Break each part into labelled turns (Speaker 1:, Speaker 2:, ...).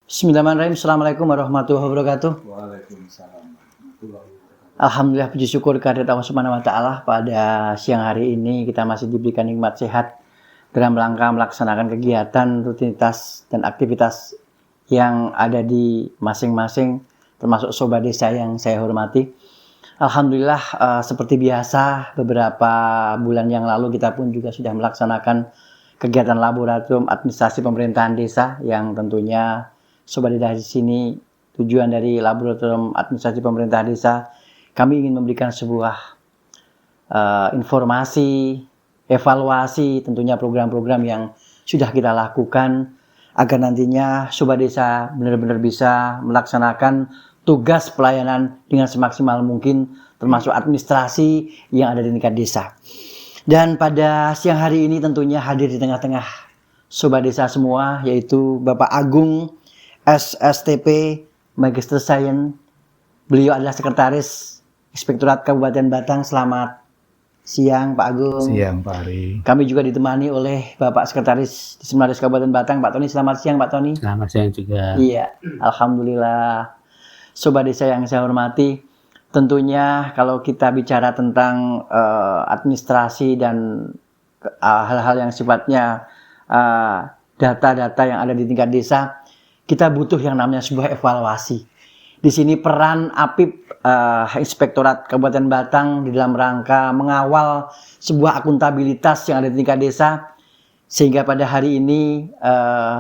Speaker 1: Bismillahirrahmanirrahim. Assalamualaikum warahmatullahi wabarakatuh.
Speaker 2: Waalaikumsalam warahmatullahi wabarakatuh.
Speaker 1: Alhamdulillah, puji syukur kehadirat Allah Subhanahu wa taala, pada siang hari ini kita masih diberikan nikmat sehat dalam rangka melaksanakan kegiatan, rutinitas dan aktivitas yang ada di masing-masing, termasuk sobat desa yang saya hormati. Alhamdulillah, seperti biasa beberapa bulan yang lalu kita pun juga sudah melaksanakan kegiatan laboratorium administrasi pemerintahan desa, yang tentunya sobat desa di sini, tujuan dari laboratorium administrasi pemerintahan desa, kami ingin memberikan sebuah informasi, evaluasi tentunya program-program yang sudah kita lakukan, agar nantinya sobat desa benar-benar bisa melaksanakan tugas pelayanan dengan semaksimal mungkin, termasuk administrasi yang ada di tingkat desa. Dan pada siang hari ini tentunya hadir di tengah-tengah sobat desa semua, yaitu Bapak Agung SSTP Magister Sains. Beliau adalah Sekretaris Inspektorat Kabupaten Batang. Selamat siang Pak Agung.
Speaker 2: Siang Pak Ari.
Speaker 1: Kami juga ditemani oleh Bapak Sekretaris Diseminaris Kabupaten Batang, Pak Tony. Selamat siang Pak Tony.
Speaker 3: Selamat siang juga.
Speaker 1: Iya, alhamdulillah. Sobat desa yang saya hormati, tentunya kalau kita bicara tentang administrasi dan hal-hal yang sifatnya data-data yang ada di tingkat desa, kita butuh yang namanya sebuah evaluasi. Di sini peran APIP Inspektorat Kabupaten Batang di dalam rangka mengawal sebuah akuntabilitas yang ada di tingkat desa, sehingga pada hari ini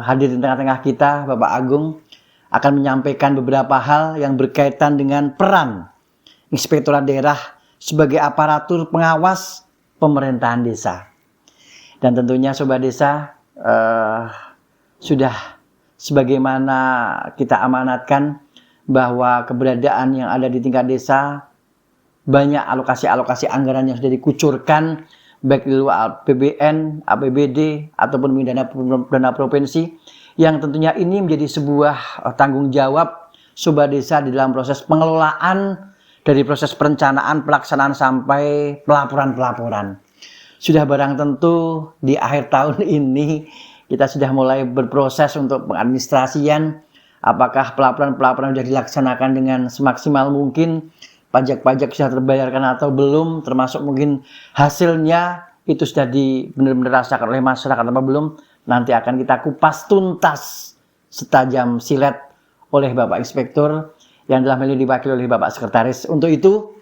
Speaker 1: hadir di tengah-tengah kita Bapak Agung akan menyampaikan beberapa hal yang berkaitan dengan peran Inspektorat Daerah sebagai aparatur pengawas pemerintahan desa. Dan tentunya sobat desa, sudah sebagaimana kita amanatkan bahwa keberadaan yang ada di tingkat desa, banyak alokasi-alokasi anggaran yang sudah dikucurkan, baik di luar APBN, APBD, ataupun dana provinsi, yang tentunya ini menjadi sebuah tanggung jawab sobat desa di dalam proses pengelolaan, dari proses perencanaan, pelaksanaan, sampai pelaporan-pelaporan. Sudah barang tentu di akhir tahun ini kita sudah mulai berproses untuk pengadministrasian. Apakah pelaporan-pelaporan sudah dilaksanakan dengan semaksimal mungkin, pajak-pajak sudah terbayarkan atau belum, termasuk mungkin hasilnya itu sudah benar-benar dirasakan oleh masyarakat apa belum. Nanti akan kita kupas tuntas setajam silet oleh Bapak Inspektur, yang dalam hal ini diwakili oleh Bapak Sekretaris. Untuk itu,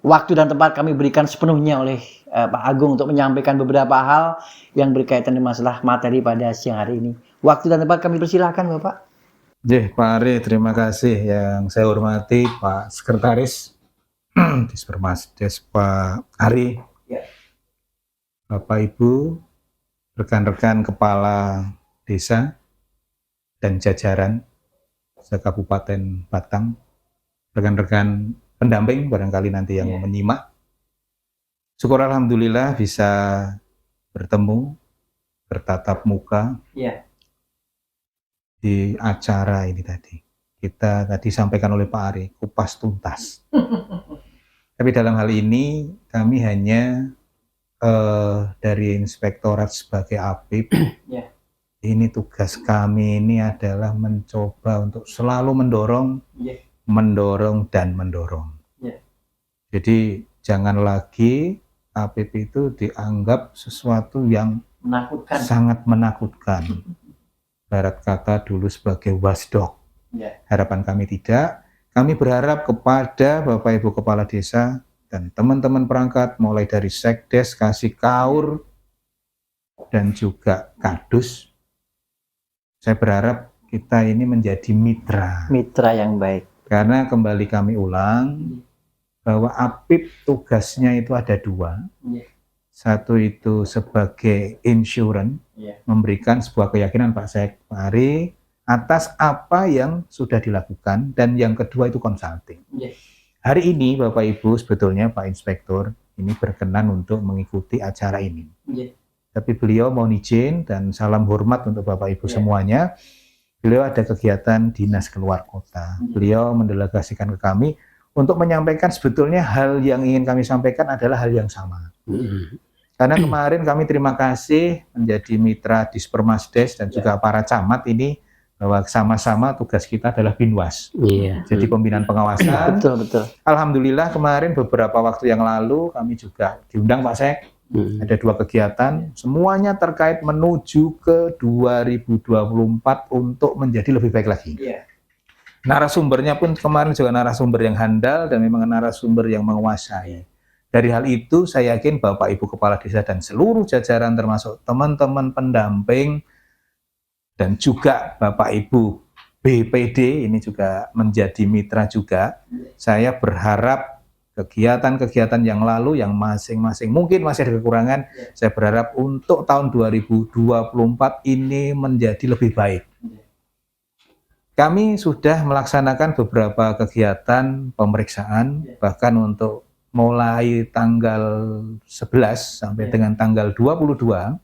Speaker 1: waktu dan tempat kami berikan sepenuhnya oleh Pak Agung untuk menyampaikan beberapa hal yang berkaitan dengan masalah materi pada siang hari ini. Waktu dan tempat kami persilahkan Bapak.
Speaker 2: Pak Ari, terima kasih. Yang saya hormati Pak Sekretaris Dispermasdes Pak Ari, Bapak Ibu, rekan-rekan kepala desa dan jajaran se-Kabupaten Batang, rekan-rekan pendamping barangkali nanti yang menyimak. Syukur alhamdulillah bisa bertemu, bertatap muka di acara ini tadi. Kita tadi sampaikan oleh Pak Ari, kupas tuntas. Tapi dalam hal ini kami hanya dari Inspektorat sebagai APIP, ini tugas kami ini adalah mencoba untuk selalu mendorong, dan mendorong. Jadi jangan lagi APIP itu dianggap sesuatu yang sangat menakutkan. Barat kata dulu sebagai wasdog. Harapan kami tidak. Kami berharap kepada Bapak Ibu Kepala Desa dan teman-teman perangkat, mulai dari Sekdes, Kasih Kaur, dan juga Kadus, saya berharap kita ini menjadi mitra.
Speaker 1: Mitra yang baik.
Speaker 2: Karena kembali kami ulang, bahwa APIP tugasnya itu ada dua. Satu itu sebagai insurance, memberikan sebuah keyakinan Pak Ari atas apa yang sudah dilakukan, dan yang kedua itu consulting. Hari ini Bapak Ibu, sebetulnya Pak Inspektur ini berkenan untuk mengikuti acara ini. Tapi beliau mohon izin dan salam hormat untuk Bapak Ibu semuanya. Beliau ada kegiatan dinas keluar kota. Beliau mendelegasikan ke kami untuk menyampaikan sebetulnya hal yang ingin kami sampaikan adalah hal yang sama. Karena kemarin kami terima kasih menjadi mitra Dispermasdes dan juga para camat ini bahwa sama-sama tugas kita adalah Binwas.
Speaker 3: Iya.
Speaker 2: Jadi pembinaan pengawasan.
Speaker 1: Betul.
Speaker 2: Alhamdulillah kemarin beberapa waktu yang lalu kami juga diundang Pak Sek. Ada 2 kegiatan, semuanya terkait menuju ke 2024 untuk menjadi lebih baik lagi.
Speaker 1: Iya.
Speaker 2: Narasumbernya pun kemarin juga narasumber yang handal dan memang narasumber yang menguasai. Dari hal itu saya yakin Bapak Ibu Kepala Desa dan seluruh jajaran termasuk teman-teman pendamping dan juga Bapak Ibu BPD ini juga menjadi mitra juga. Saya berharap kegiatan-kegiatan yang lalu yang masing-masing mungkin masih ada kekurangan, saya berharap untuk tahun 2024 ini menjadi lebih baik. Kami sudah melaksanakan beberapa kegiatan pemeriksaan, bahkan untuk mulai tanggal 11 sampai dengan tanggal 22,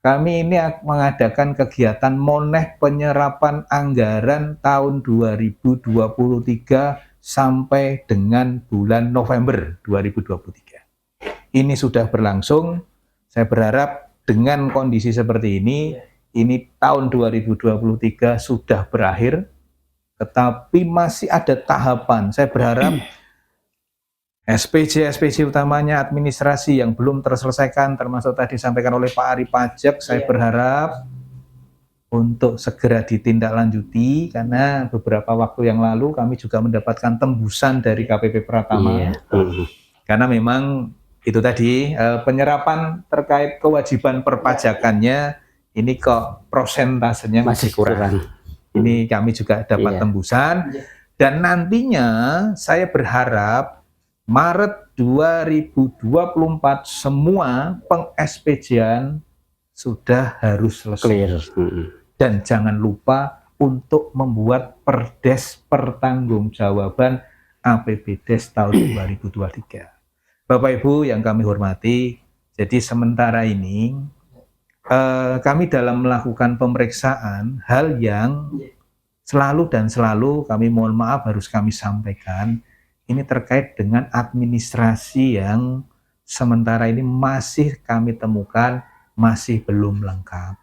Speaker 2: kami ini mengadakan kegiatan moneh penyerapan anggaran tahun 2023 sampai dengan bulan November 2023. Ini sudah berlangsung. Saya berharap dengan kondisi seperti ini tahun 2023 sudah berakhir, tetapi masih ada tahapan. Saya berharap SPJ utamanya administrasi yang belum terselesaikan, termasuk tadi disampaikan oleh Pak Ari pajak, saya berharap untuk segera ditindaklanjuti, karena beberapa waktu yang lalu kami juga mendapatkan tembusan dari KPP Pratama. Karena memang itu tadi penyerapan terkait kewajiban perpajakannya ini kok prosentasenya masih kurang. Ini kami juga dapat tembusan, dan nantinya saya berharap Maret 2024 semua peng-SPJ-an sudah harus selesai. Clear. Dan jangan lupa untuk membuat perdes pertanggungjawaban APBDes tahun 2023. Bapak Ibu yang kami hormati, jadi sementara ini kami dalam melakukan pemeriksaan hal yang selalu kami mohon maaf harus kami sampaikan, ini terkait dengan administrasi yang sementara ini masih kami temukan masih belum lengkap.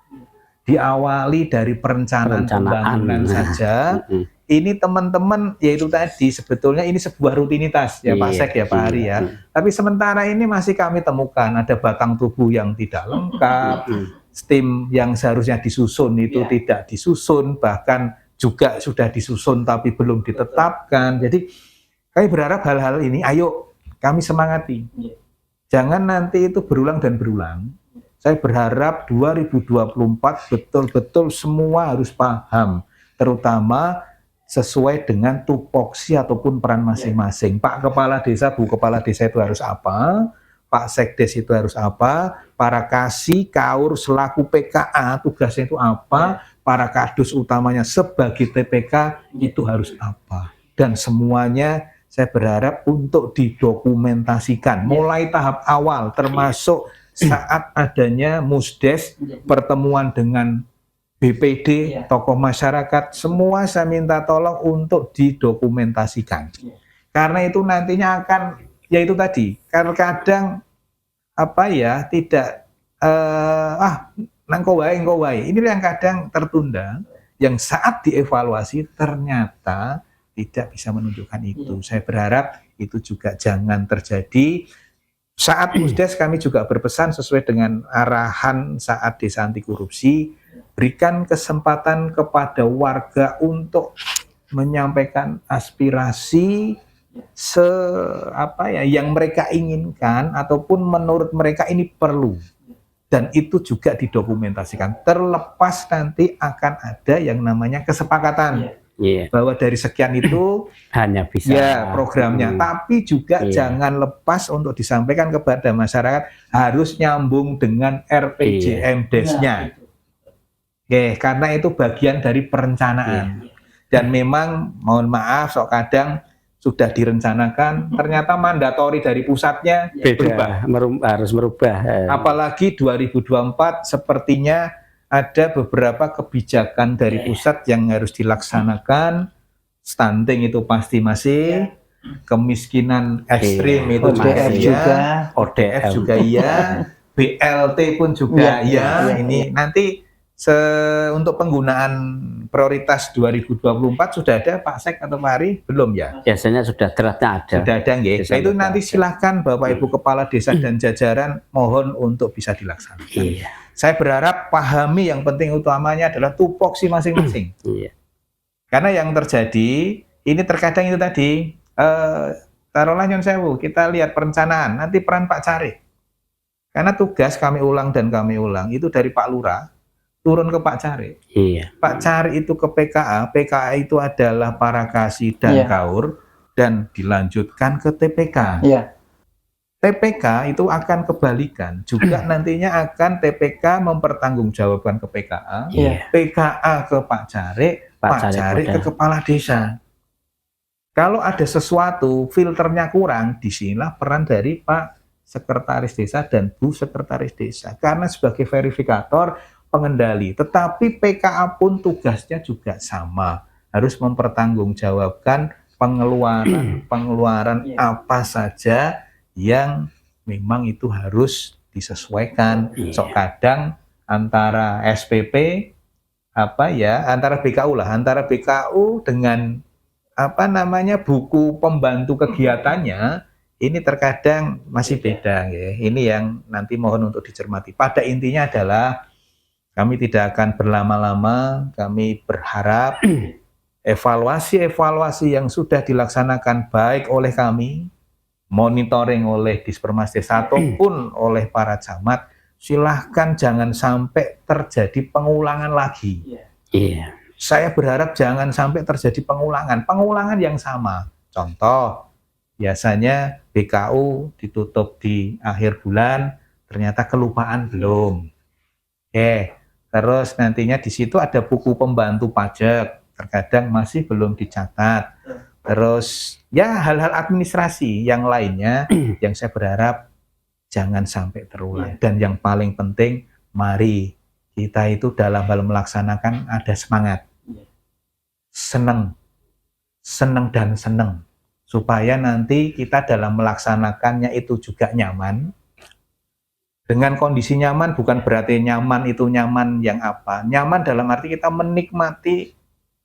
Speaker 2: Diawali dari perencanaan pembangunan saja, ini teman-teman yaitu tadi sebetulnya ini sebuah rutinitas ya Pak Sek ya Pak Ari ya. Tapi sementara ini masih kami temukan ada batang tubuh yang tidak lengkap, tim yang seharusnya disusun itu tidak disusun, bahkan juga sudah disusun tapi belum ditetapkan. Jadi kami berharap hal-hal ini ayo kami semangati. Jangan nanti itu berulang dan berulang. Saya berharap 2024 betul-betul semua harus paham, terutama sesuai dengan tupoksi ataupun peran masing-masing. Pak Kepala Desa, Bu Kepala Desa itu harus apa, Pak Sekdes itu harus apa, para Kasih, Kaur selaku PKA tugasnya itu apa, para Kadus utamanya sebagai TPK itu harus apa. Dan semuanya saya berharap untuk didokumentasikan mulai tahap awal termasuk saat adanya Musdes, pertemuan dengan BPD, tokoh masyarakat, semua saya minta tolong untuk didokumentasikan. Karena itu nantinya akan, ya itu tadi, kadang apa ya, tidak, engkau wae, ini yang kadang tertunda, yang saat dievaluasi ternyata tidak bisa menunjukkan itu. Saya berharap itu juga jangan terjadi. Saat Musdes kami juga berpesan sesuai dengan arahan saat Desa Anti Korupsi, berikan kesempatan kepada warga untuk menyampaikan aspirasi yang mereka inginkan ataupun menurut mereka ini perlu, dan itu juga didokumentasikan. Terlepas nanti akan ada yang namanya kesepakatan. Bahwa dari sekian itu
Speaker 3: hanya bisa
Speaker 2: programnya, tapi juga jangan lepas untuk disampaikan kepada masyarakat harus nyambung dengan RPJMDes-nya. Karena itu bagian dari perencanaan. Dan memang mohon maaf kadang sudah direncanakan ternyata mandatori dari pusatnya berubah.
Speaker 3: Harus merubah.
Speaker 2: Apalagi 2024 sepertinya ada beberapa kebijakan dari pusat yang harus dilaksanakan. Stunting itu pasti masih, kemiskinan ekstrim itu ODF juga iya, BLT pun juga iya. Ini nanti untuk penggunaan prioritas 2024 sudah ada Pak Sek atau Pak Ari? Belum ya?
Speaker 3: Biasanya sudah draftnya ada.
Speaker 2: Sudah ada nggih. Nah, itu nanti silahkan Bapak Ibu Kepala Desa dan jajaran mohon untuk bisa dilaksanakan.
Speaker 3: Iya.
Speaker 2: Saya berharap pahami yang penting utamanya adalah tupoksi masing-masing.
Speaker 3: Iya.
Speaker 2: Karena yang terjadi ini terkadang itu tadi taruhlah Nyon Sewu, kita lihat perencanaan, nanti peran Pak Carik. Karena tugas kami ulang itu dari Pak Lurah turun ke Pak Carik.
Speaker 3: Iya.
Speaker 2: Pak Carik itu ke PKA, PKA itu adalah para kasih dan kaur dan dilanjutkan ke TPK.
Speaker 1: Iya.
Speaker 2: TPK itu akan kebalikan, juga nantinya akan TPK mempertanggungjawabkan ke PKA,
Speaker 1: Iya.
Speaker 2: PKA ke Pak Carik, Pak Carik ke Kepala Desa. Kalau ada sesuatu filternya kurang, disinilah peran dari Pak Sekretaris Desa dan Bu Sekretaris Desa. Karena sebagai verifikator, pengendali. Tetapi PKA pun tugasnya juga sama. Harus mempertanggungjawabkan pengeluaran apa saja yang memang itu harus disesuaikan. So kadang antara SPP, antara BKU antara BKU dengan buku pembantu kegiatannya, ini terkadang masih beda ya. Ini yang nanti mohon untuk dicermati. Pada intinya adalah kami tidak akan berlama-lama, kami berharap evaluasi yang sudah dilaksanakan baik oleh kami, monitoring oleh Dispermasdes ataupun oleh para camat, silahkan jangan sampai terjadi pengulangan lagi.
Speaker 3: Iya.
Speaker 2: Saya berharap jangan sampai terjadi pengulangan yang sama. Contoh, biasanya BKU ditutup di akhir bulan, ternyata kelupaan belum. Terus nantinya di situ ada buku pembantu pajak, terkadang masih belum dicatat. Terus ya hal-hal administrasi yang lainnya yang saya berharap jangan sampai terulang. Dan yang paling penting, mari kita itu dalam hal melaksanakan ada semangat. Senang dan senang, supaya nanti kita dalam melaksanakannya itu juga nyaman. Dengan kondisi nyaman bukan berarti nyaman itu nyaman yang apa, nyaman dalam arti kita menikmati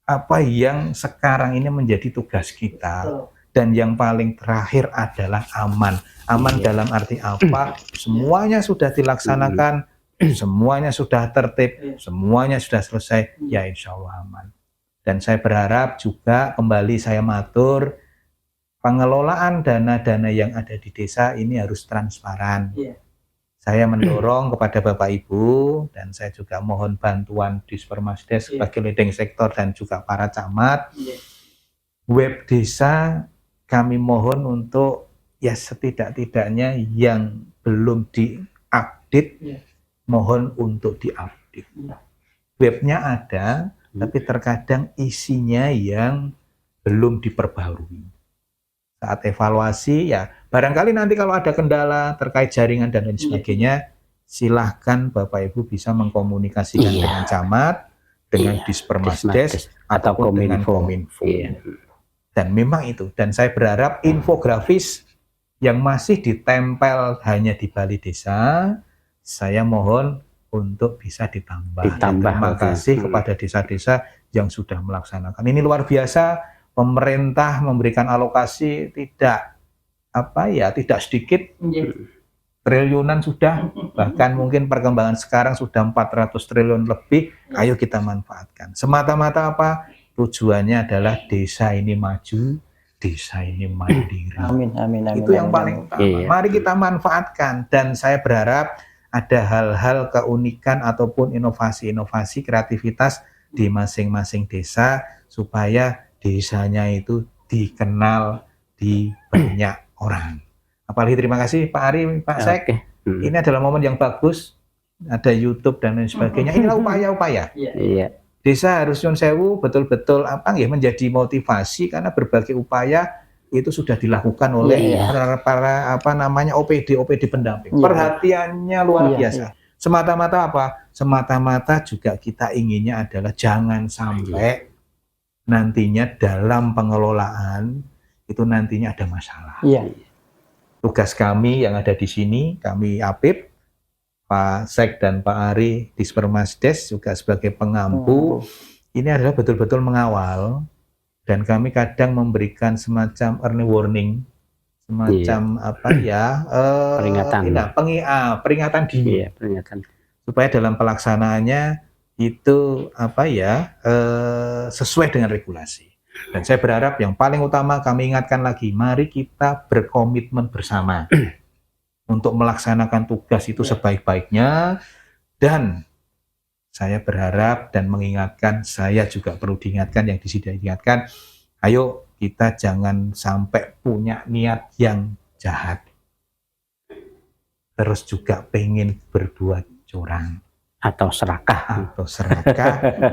Speaker 2: apa yang sekarang ini menjadi tugas kita. Dan yang paling terakhir adalah aman. Aman dalam arti apa? Semuanya sudah dilaksanakan, semuanya sudah tertib, semuanya sudah selesai, ya insya Allah aman. Dan saya berharap juga kembali saya matur, pengelolaan dana-dana yang ada di desa ini harus transparan. Saya mendorong kepada Bapak Ibu, dan saya juga mohon bantuan Dispermasdes sebagai leading sektor dan juga para camat. Web desa kami mohon untuk ya setidak-tidaknya yang belum diupdate, mohon untuk diupdate. Webnya ada, tapi terkadang isinya yang belum diperbarui. Saat evaluasi ya barangkali nanti kalau ada kendala terkait jaringan dan lain sebagainya, silahkan Bapak Ibu bisa mengkomunikasikan dengan camat, dengan Dispermasdes ataupun dengan Kominfo. Dan memang itu, dan saya berharap infografis yang masih ditempel hanya di balai desa, saya mohon untuk bisa ditambah. Terima kasih kepada desa-desa yang sudah melaksanakan. Ini luar biasa, pemerintah memberikan alokasi tidak sedikit, triliunan sudah, bahkan mungkin perkembangan sekarang sudah 400 triliun lebih. Ayo kita manfaatkan. Semata-mata apa? Tujuannya adalah desa ini maju, desa ini mandiri.
Speaker 1: Amin.
Speaker 2: Itu yang paling utama. Mari kita manfaatkan, dan saya berharap ada hal-hal keunikan ataupun inovasi-inovasi kreativitas di masing-masing desa supaya desanya itu dikenal di banyak orang. Apalagi terima kasih Pak Ari, Pak Sek. Ini adalah momen yang bagus, ada YouTube dan lain sebagainya. Inilah upaya-upaya. Desa harus Nyun Sewu betul-betul menjadi motivasi, karena berbagai upaya itu sudah dilakukan oleh para OPD pendamping. Perhatiannya luar biasa. Semata-mata apa? Semata-mata juga kita inginnya adalah jangan sampai nantinya dalam pengelolaan itu nantinya ada masalah. Tugas kami yang ada di sini, kami APIP, Pak Sek dan Pak Ari Dispermasdes juga sebagai pengampu, ini adalah betul-betul mengawal, dan kami kadang memberikan semacam early warning, semacam apa ya,
Speaker 3: Peringatan.
Speaker 2: peringatan dini,
Speaker 3: Iya, peringatan.
Speaker 2: supaya dalam pelaksanaannya itu apa ya, sesuai dengan regulasi. Dan saya berharap yang paling utama kami ingatkan lagi, mari kita berkomitmen bersama untuk melaksanakan tugas itu sebaik-baiknya. Dan saya berharap dan mengingatkan, saya juga perlu diingatkan, yang di sini diingatkan, ayo kita jangan sampai punya niat yang jahat, terus juga pengen berbuat curang
Speaker 3: Atau serakah.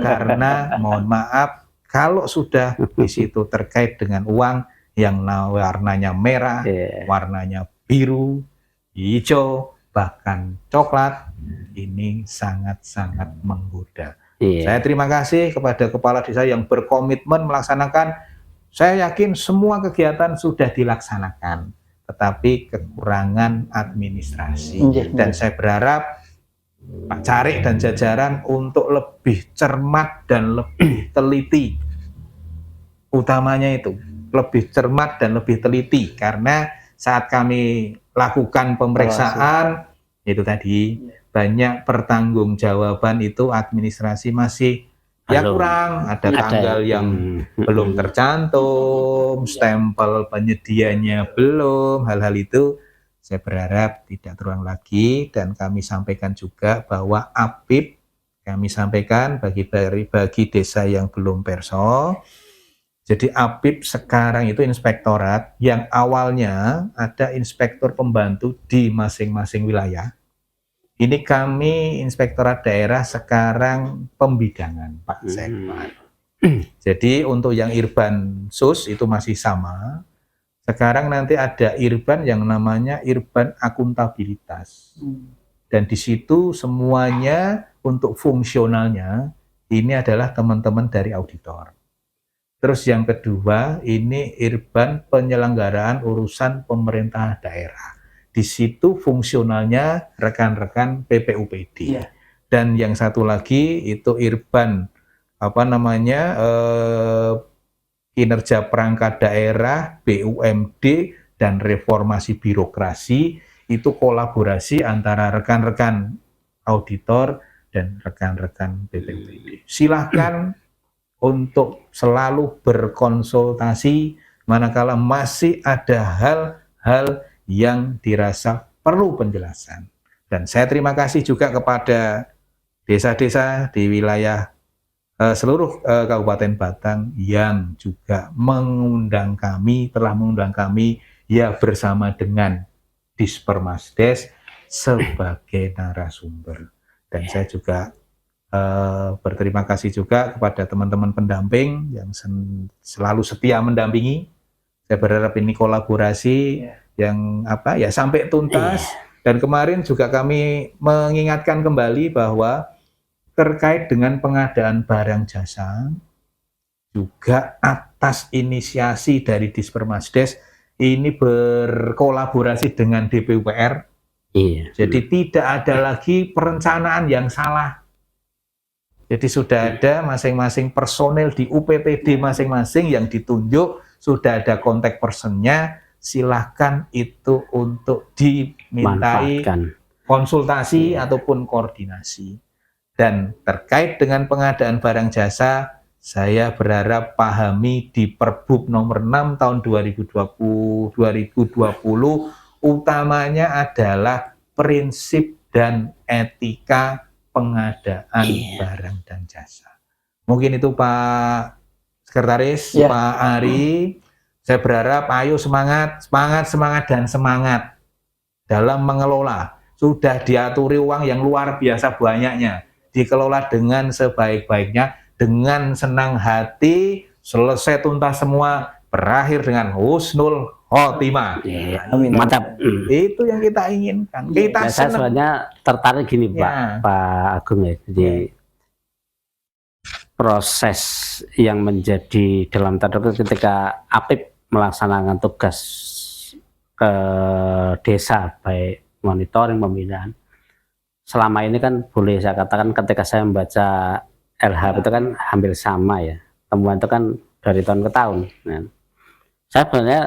Speaker 2: karena mohon maaf, kalau sudah di situ terkait dengan uang yang warnanya merah, warnanya biru, hijau, bahkan coklat, ini sangat-sangat menggoda. Saya terima kasih kepada kepala desa yang berkomitmen melaksanakan. Saya yakin semua kegiatan sudah dilaksanakan, tetapi kekurangan administrasi. Dan saya berharap Pak Carik dan jajaran untuk lebih cermat dan lebih teliti. Utamanya itu, lebih cermat dan lebih teliti, karena saat kami lakukan pemeriksaan itu tadi banyak pertanggungjawaban itu administrasi masih ya kurang, ada tanggal yang belum tercantum, stempel penyedianya belum, hal-hal itu saya berharap tidak terulang lagi. Dan kami sampaikan juga bahwa APIP kami sampaikan bagi desa yang belum perso. Jadi APIP sekarang itu inspektorat yang awalnya ada inspektur pembantu di masing-masing wilayah. Ini kami inspektorat daerah sekarang pembidangan, Pak Sekman. Jadi untuk yang Irban Sus itu masih sama. Sekarang nanti ada Irban yang namanya Irban akuntabilitas. Dan di situ semuanya untuk fungsionalnya ini adalah teman-teman dari auditor. Terus yang kedua ini Irban penyelenggaraan urusan pemerintah daerah. Di situ fungsionalnya rekan-rekan PPUPD. Dan yang satu lagi itu Irban kinerja perangkat daerah, BUMD, dan reformasi birokrasi. Itu kolaborasi antara rekan-rekan auditor dan rekan-rekan PPUPD. Silahkan untuk selalu berkonsultasi manakala masih ada hal-hal yang dirasa perlu penjelasan. Dan saya terima kasih juga kepada desa-desa di wilayah seluruh Kabupaten Batang yang juga telah mengundang kami ya bersama dengan Dispermasdes sebagai narasumber. Dan saya juga berterima kasih juga kepada teman-teman pendamping yang selalu setia mendampingi. Saya berharap ini kolaborasi yang sampai tuntas. Dan kemarin juga kami mengingatkan kembali bahwa terkait dengan pengadaan barang jasa juga atas inisiasi dari Dispermasdes ini berkolaborasi dengan DPUPR. Jadi tidak ada lagi perencanaan yang salah. Jadi sudah ada masing-masing personel di UPTD masing-masing yang ditunjuk, sudah ada kontak personnya, silahkan itu untuk dimintai konsultasi ataupun koordinasi. Dan terkait dengan pengadaan barang jasa, saya berharap pahami di Perbup nomor 6 tahun 2020 utamanya adalah prinsip dan etika pengadaan barang dan jasa. Mungkin itu Pak Sekretaris, Pak Ari. Saya berharap ayo semangat dalam mengelola. Sudah diaturi uang yang luar biasa banyaknya, dikelola dengan sebaik-baiknya, dengan senang hati, selesai tuntas semua, berakhir dengan husnul khotimah.
Speaker 3: Mantap.
Speaker 2: Itu yang kita inginkan. Kita
Speaker 3: saya sebenarnya tertarik gini Pak Agung ya. Jadi proses yang menjadi dalam tanda kutip ketika APIP melaksanakan tugas ke desa, baik monitoring, pembinaan, selama ini kan boleh saya katakan ketika saya membaca LHP itu kan hampir sama ya. Temuan itu kan dari tahun ke tahun. Nah, saya sebenarnya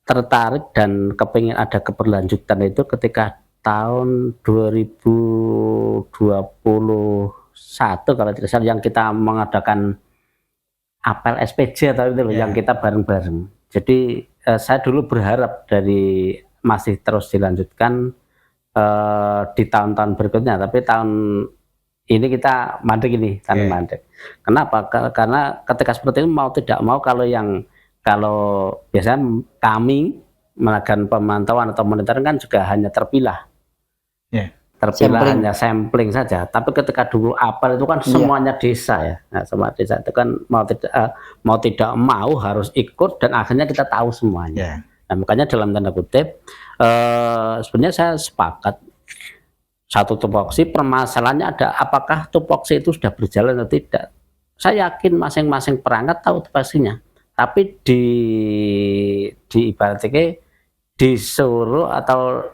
Speaker 3: tertarik dan kepingin ada keberlanjutan itu ketika tahun 2021 kalau tidak salah yang kita mengadakan apel SPJ atau itu loh, yang kita bareng-bareng. Jadi saya dulu berharap dari masih terus dilanjutkan di tahun-tahun berikutnya, tapi tahun ini kita mandek ini, mandek. Kenapa? Karena ketika seperti ini mau tidak mau kalau biasanya kami melakukan pemantauan atau monitoring kan juga hanya terpilah. Terpilah sampling. Hanya sampling saja. Tapi ketika dulu apel itu kan semuanya desa ya. Nah, semua desa itu kan mau tidak mau harus ikut dan akhirnya kita tahu semuanya. Nah, makanya dalam tanda kutip sebenarnya saya sepakat satu tupoksi, permasalahannya ada apakah tupoksi itu sudah berjalan atau tidak. Saya yakin masing-masing perangkat tahu tupoksinya. Tapi ibaratnya disuruh atau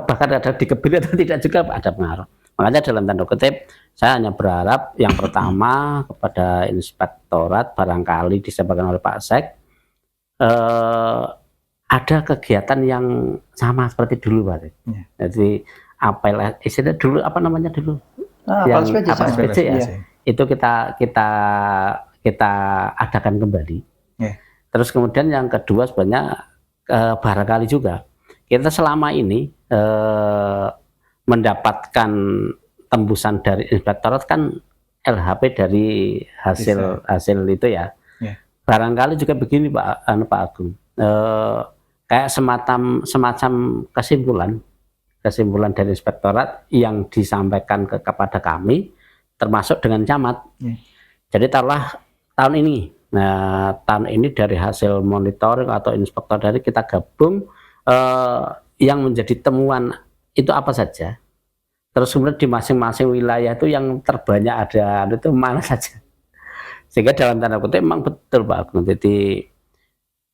Speaker 3: bahkan ada dikebiri atau tidak juga ada pengaruh. Makanya dalam tanda kutip saya hanya berharap yang pertama kepada inspektorat barangkali disampaikan oleh Pak Sek ada kegiatan yang sama seperti dulu Pak. Jadi apel istilah dulu apa namanya dulu? Yang apel SPJ ya. Itu kita adakan kembali. Terus kemudian yang kedua sebenarnya barangkali juga kita selama ini mendapatkan tembusan dari inspektorat kan LHP dari hasil itu ya. Barangkali juga begini Pak Agung, kayak semacam kesimpulan dari inspektorat yang disampaikan kepada kami, termasuk dengan camat. Jadi taruhlah tahun ini, tahun ini dari hasil monitoring atau inspektor dari kita gabung. Yang menjadi temuan itu apa saja, terus kemudian di masing-masing wilayah itu yang terbanyak ada itu mana saja, sehingga dalam tanda kutip memang betul Pak Agung, jadi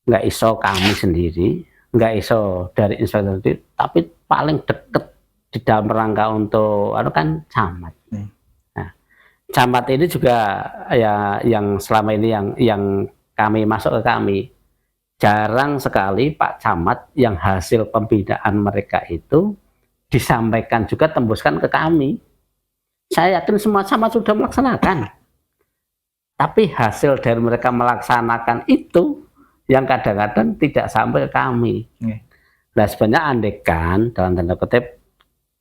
Speaker 3: nggak iso kami sendiri, nggak iso dari inspektor sendiri, tapi paling deket di dalam rangka untuk kan camat. Nah, camat ini juga ya yang selama ini yang kami masuk ke kami. Jarang sekali Pak Camat yang hasil pembinaan mereka itu disampaikan juga tembuskan ke kami. Saya yakin semua camat sudah melaksanakan. Tapi hasil dari mereka melaksanakan itu yang kadang-kadang tidak sampai ke kami. Nah sebenarnya andekan dalam tanda kutip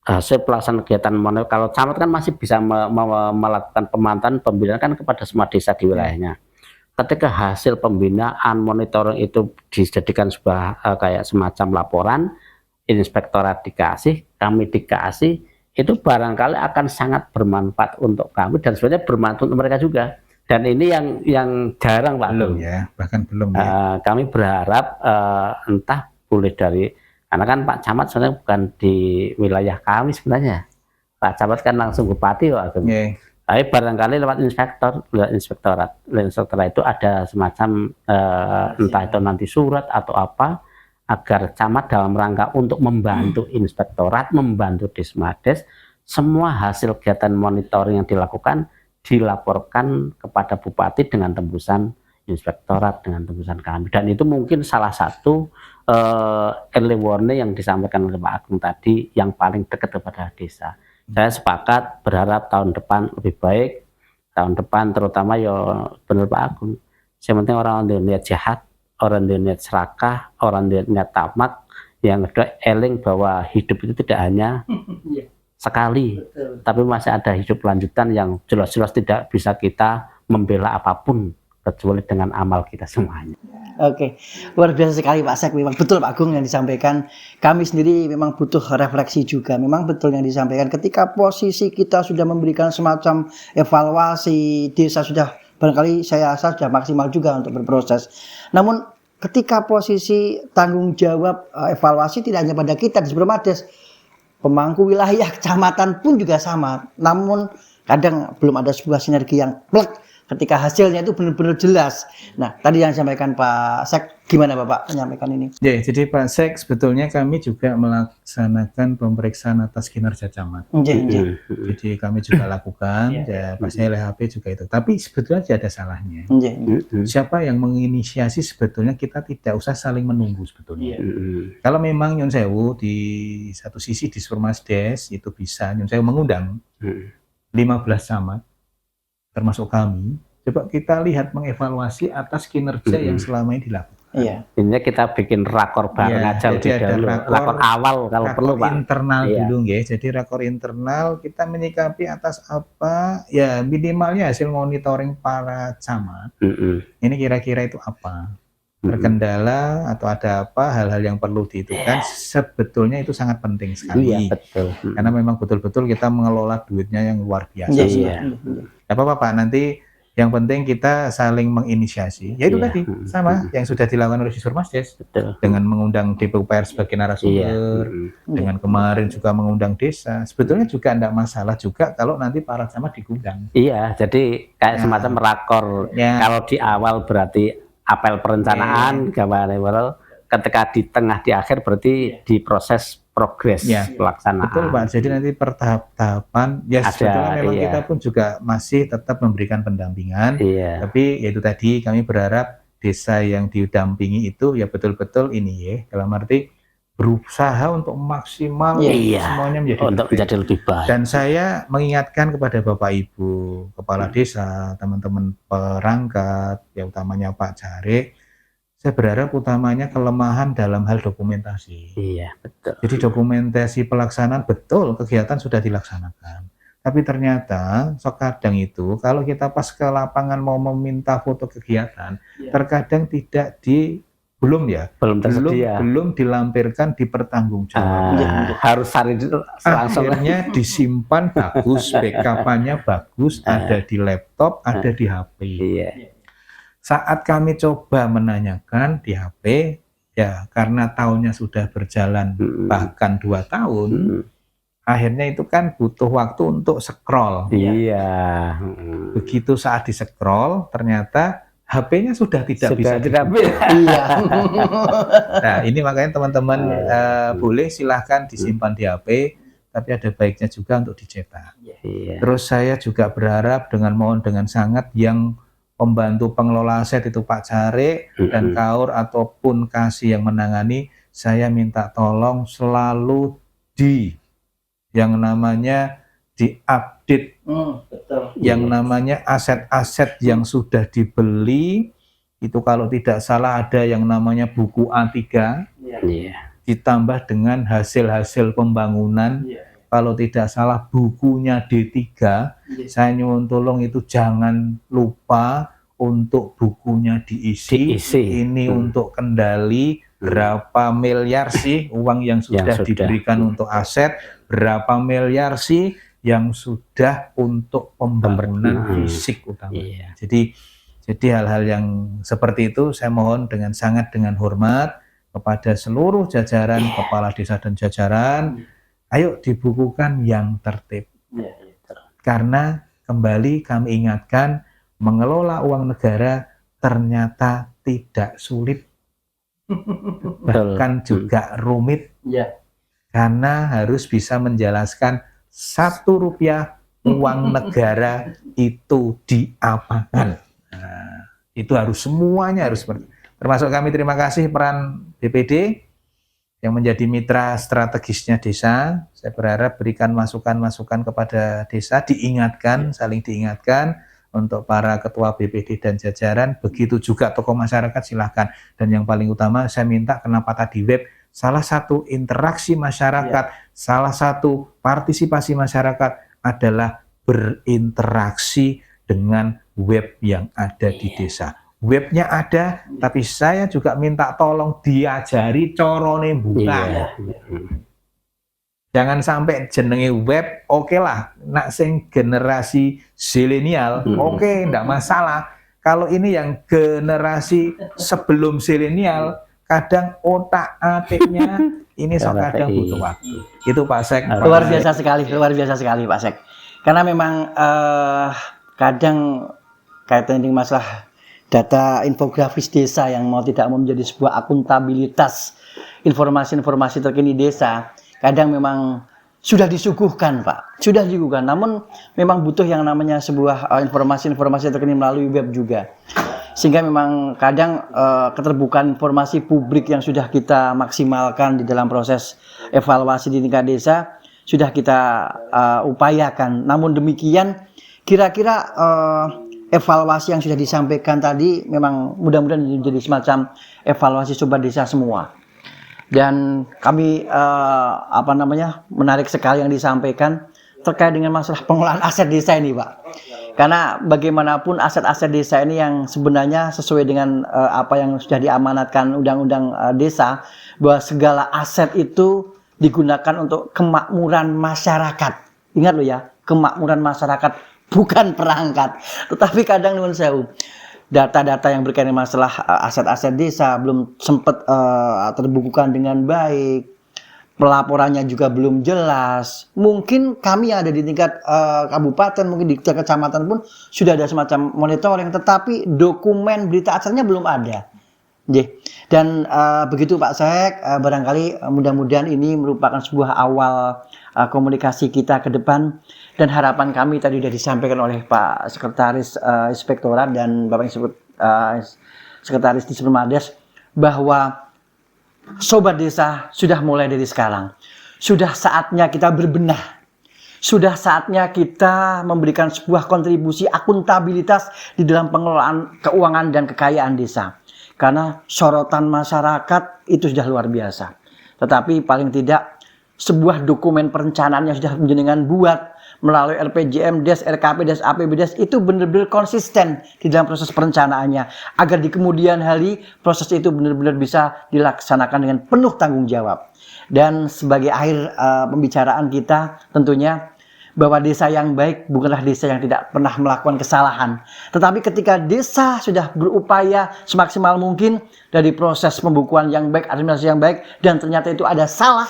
Speaker 3: hasil pelaksanaan kegiatan monitoring, kalau camat kan masih bisa melakukan pemantauan pembinaan kan kepada semua desa di wilayahnya. Ketika hasil pembinaan monitoring itu dijadikan sebuah kayak semacam laporan, inspektorat dikasih, kami dikasih, itu barangkali akan sangat bermanfaat untuk kami dan sebenarnya bermanfaat untuk mereka juga. Dan ini yang jarang Pak.
Speaker 2: Belum ya, bahkan belum ya.
Speaker 3: Kami berharap entah boleh dari, karena kan Pak Camat sebenarnya bukan di wilayah kami sebenarnya. Pak Camat kan langsung bupati Pak. Tapi barangkali lewat inspektorat itu ada semacam entah itu nanti surat atau apa agar camat dalam rangka untuk membantu inspektorat, membantu Desmades, semua hasil kegiatan monitoring yang dilaporkan kepada bupati dengan tembusan inspektorat, dengan tembusan kami. Dan itu mungkin salah satu early warning yang disampaikan oleh Pak Agung tadi yang paling dekat kepada desa. Saya sepakat berharap tahun depan lebih baik, tahun depan terutama ya benar Pak Agung. Yang penting orang yang niat jahat, orang yang niat serakah, orang yang niat tamak, yang kedua eling bahwa hidup itu tidak hanya sekali, tapi masih ada hidup lanjutan yang jelas-jelas tidak bisa kita membela apapun kecuali dengan amal kita semuanya.
Speaker 1: Oke, luar biasa sekali Pak Sek. Memang betul Pak Agung yang disampaikan. Kami sendiri memang butuh refleksi juga. Memang betul yang disampaikan. Ketika posisi kita sudah memberikan semacam evaluasi, desa sudah barangkali saya rasa sudah maksimal juga untuk berproses. Namun ketika posisi tanggung jawab evaluasi tidak hanya pada kita di Desmades, pemangku wilayah kecamatan pun juga sama. Namun kadang belum ada sebuah sinergi yang plek ketika hasilnya itu benar-benar jelas. Nah, tadi yang disampaikan Pak Sek, gimana Bapak menyampaikan ini?
Speaker 2: Ya, jadi Pak Sek, sebetulnya kami juga melaksanakan pemeriksaan atas kinerja camat. Jadi kami juga lakukan, ya pastinya LHP juga itu. Tapi sebetulnya tidak ada salahnya. Siapa yang menginisiasi sebetulnya kita tidak usah saling menunggu sebetulnya. Kalau memang Nyun Sewu di satu sisi di Surmasdes itu bisa Nyun Sewu mengundang 15 camat, termasuk kami, coba kita lihat mengevaluasi atas kinerja yang selama ini dilakukan.
Speaker 1: Iya.
Speaker 3: Intinya kita bikin rakor bareng aja lebih dahulu. Rakor awal kalau perlu Pak.
Speaker 2: Internal dulu ya. Jadi rakor internal kita menyikapi atas apa? Ya minimalnya hasil monitoring para camat. Ini kira-kira itu apa? Terkendala atau ada apa hal-hal yang perlu dihitungkan, sebetulnya itu sangat penting sekali.
Speaker 3: Iya, betul.
Speaker 2: Karena memang betul-betul kita mengelola duitnya yang luar biasa. Apa-apa Pak, nanti yang penting kita saling menginisiasi. Ya itu tadi sama yang sudah dilakukan oleh Surmasdes dengan mengundang DPUPR sebagai narasumber, dengan kemarin juga mengundang desa. Sebetulnya juga tidak masalah juga kalau nanti para camat diundang.
Speaker 3: Iya, jadi kayak semacam rakor. Kalau di awal berarti apel perencanaan, ketika di tengah di akhir berarti di proses progres pelaksanaan.
Speaker 2: Betul Pak, jadi nanti per tahap-tahapan ya sebetulnya memang kita pun juga masih tetap memberikan pendampingan, tapi yaitu tadi kami berharap desa yang didampingi itu ya betul-betul ini ya, dalam arti berusaha untuk maksimal semuanya menjadi
Speaker 3: lebih baik.
Speaker 2: Dan saya mengingatkan kepada Bapak Ibu kepala desa, teman-teman perangkat, ya utamanya Pak Jare, saya berharap utamanya kelemahan dalam hal dokumentasi.
Speaker 3: Iya, betul.
Speaker 2: Jadi dokumentasi pelaksanaan betul kegiatan sudah dilaksanakan. Tapi ternyata kadang itu kalau kita pas ke lapangan mau meminta foto kegiatan, terkadang belum tersedia, belum dilampirkan, dipertanggungjawabkan.
Speaker 3: Harus cari langsung.
Speaker 2: Akhirnya disimpan bagus, backup-nya bagus, ada di laptop, ada di HP. Saat kami coba menanyakan di HP, ya karena tahunnya sudah berjalan bahkan 2 tahun, akhirnya itu kan butuh waktu untuk scroll. Begitu saat di scroll, ternyata HP-nya sudah tidak bisa. Nah, ini makanya teman-teman boleh silahkan disimpan di HP, tapi ada baiknya juga untuk dicetak. Terus saya juga berharap mohon dengan sangat yang pembantu pengelola aset itu Pak Jare dan Kaur ataupun Kasih yang menangani, saya minta tolong selalu yang namanya diupdate, yang namanya aset-aset yang sudah dibeli itu kalau tidak salah ada yang namanya buku A3 ditambah dengan hasil-hasil pembangunan, kalau tidak salah bukunya D3. Saya nyuwun tolong itu jangan lupa untuk bukunya diisi. Ini untuk kendali berapa miliar sih uang yang sudah diberikan untuk aset, berapa miliar sih yang sudah untuk pembangunan fisik utama. Jadi hal-hal yang seperti itu saya mohon dengan hormat kepada seluruh jajaran kepala desa dan jajaran, ayo dibukukan yang tertib. Karena kembali kami ingatkan, mengelola uang negara ternyata tidak sulit, bahkan juga rumit, karena harus bisa menjelaskan 1 rupiah uang negara itu diapakan. Nah, itu semuanya harus termasuk kami terima kasih peran BPD yang menjadi mitra strategisnya desa. Saya berharap berikan masukan-masukan kepada desa, saling diingatkan untuk para ketua BPD dan jajaran, begitu juga tokoh masyarakat silahkan. Dan yang paling utama saya minta kenapa tadi web, salah satu interaksi masyarakat, salah satu partisipasi masyarakat adalah berinteraksi dengan web yang ada di desa. Webnya ada, tapi saya juga minta tolong diajari corone buka. Jangan sampai jenenge web, oke lah, nak sing generasi zilenial, oke, enggak masalah. Kalau ini yang generasi sebelum zilenial, kadang otak-atiknya ini kadang butuh waktu. Itu Pak Sek.
Speaker 1: Luar biasa sekali Pak Sek. Karena memang kadang kaitan dengan masalah data infografis desa yang mau tidak mau menjadi sebuah akuntabilitas informasi-informasi terkini desa, kadang memang sudah disuguhkan Pak, sudah disuguhkan, namun memang butuh yang namanya sebuah informasi-informasi terkini melalui web juga. Sehingga memang kadang keterbukaan informasi publik yang sudah kita maksimalkan di dalam proses evaluasi di tingkat desa sudah kita upayakan. Namun demikian kira-kira evaluasi yang sudah disampaikan tadi memang mudah-mudahan menjadi semacam evaluasi sobat desa semua. Dan kami menarik sekali yang disampaikan terkait dengan masalah pengelolaan aset desa ini Pak. Karena bagaimanapun aset-aset desa ini yang sebenarnya sesuai dengan apa yang sudah diamanatkan undang-undang desa, bahwa segala aset itu digunakan untuk kemakmuran masyarakat. Ingat loh ya, kemakmuran masyarakat, bukan perangkat. Tetapi kadang nuwun sewu, data-data yang berkaitan masalah aset-aset desa belum sempat terbukukan dengan baik, pelaporannya juga belum jelas. Mungkin kami yang ada di tingkat kabupaten, mungkin di tingkat kecamatan pun sudah ada semacam monitoring, tetapi dokumen berita acaranya belum ada. Dan begitu Pak Sek, barangkali mudah-mudahan ini merupakan sebuah awal komunikasi kita ke depan, dan harapan kami tadi sudah disampaikan oleh Pak Sekretaris Inspektorat dan Bapak Sekretaris di Permades, bahwa sobat desa sudah mulai dari sekarang. Sudah saatnya kita berbenah. Sudah saatnya kita memberikan sebuah kontribusi akuntabilitas di dalam pengelolaan keuangan dan kekayaan desa. Karena sorotan masyarakat itu sudah luar biasa. Tetapi paling tidak sebuah dokumen perencanaan yang sudah menjenengan buat melalui RPJM, DES, RKP, DES, APB, DES itu benar-benar konsisten di dalam proses perencanaannya, agar di kemudian hari proses itu benar-benar bisa dilaksanakan dengan penuh tanggung jawab. Dan sebagai akhir pembicaraan kita, tentunya bahwa desa yang baik bukanlah desa yang tidak pernah melakukan kesalahan, tetapi ketika desa sudah berupaya semaksimal mungkin dari proses pembukuan yang baik, administrasi yang baik, dan ternyata itu ada salah,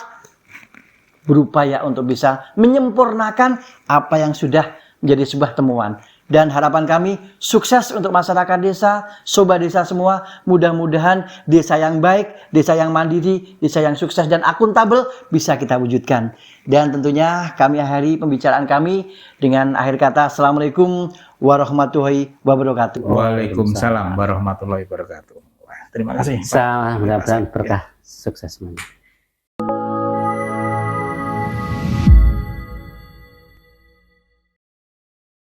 Speaker 1: berupaya untuk bisa menyempurnakan apa yang sudah menjadi sebuah temuan. Dan harapan kami sukses untuk masyarakat desa, sobat desa semua. Mudah-mudahan desa yang baik, desa yang mandiri, desa yang sukses dan akuntabel bisa kita wujudkan. Dan tentunya kami akhiri pembicaraan kami dengan akhir kata Assalamualaikum warahmatullahi wabarakatuh.
Speaker 2: Waalaikumsalam warahmatullahi wabarakatuh. Wah, terima kasih.
Speaker 3: Mudah-mudahan berkah, sukses semuanya.